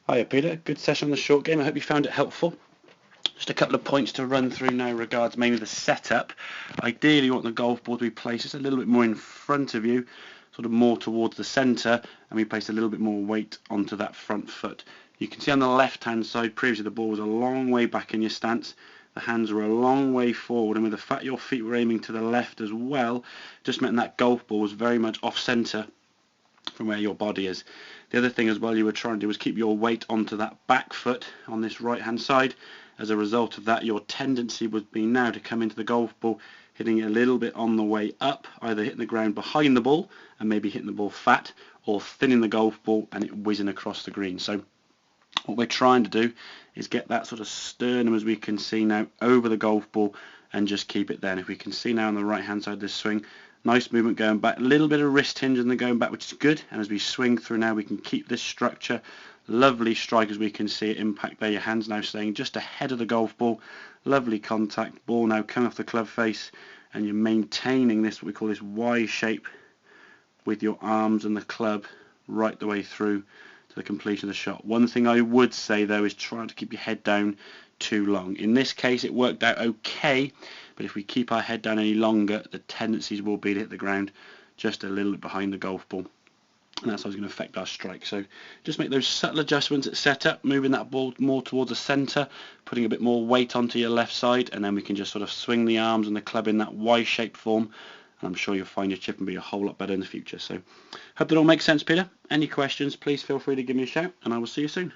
Hiya Peter, good session on the short game. I hope you found it helpful. Just a couple of points to run through now regards mainly the setup. Ideally you want the golf ball to be placed just a little bit more in front of you, sort of more towards the centre, and we place a little bit more weight onto that front foot. You can see on the left hand side previously the ball was a long way back in your stance. The hands were a long way forward, and with the fact your feet were aiming to the left as well, just meant that golf ball was very much off centre from where your body is. The other thing as well you were trying to do was keep your weight onto that back foot on this right hand side. As a result of that, your tendency would be now to come into the golf ball hitting it a little bit on the way up, either hitting the ground behind the ball and maybe hitting the ball fat, or thinning the golf ball and it whizzing across the green. So what we're trying to do is get that sort of sternum, as we can see now, over the golf ball and just keep it there. And if we can see now on the right hand side of this swing, nice movement going back, a little bit of wrist hinge and then going back, which is good. And as we swing through now, we can keep this structure. Lovely strike, as we can see it impact there. Your hands now staying just ahead of the golf ball. Lovely contact. Ball now coming off the club face, and you're maintaining this, what we call this Y shape, with your arms and the club right the way through to the completion of the shot. One thing I would say though is try to keep your head down too long. In this case it worked out okay, but if we keep our head down any longer, the tendencies will be to hit the ground just a little bit behind the golf ball, and that's how it's going to affect our strike. So just make those subtle adjustments at setup, moving that ball more towards the centre, putting a bit more weight onto your left side, and then we can just sort of swing the arms and the club in that Y-shaped form, and I'm sure you'll find your chip and be a whole lot better in the future. So hope that all makes sense, Peter. Any questions, please feel free to give me a shout, and I will see you soon.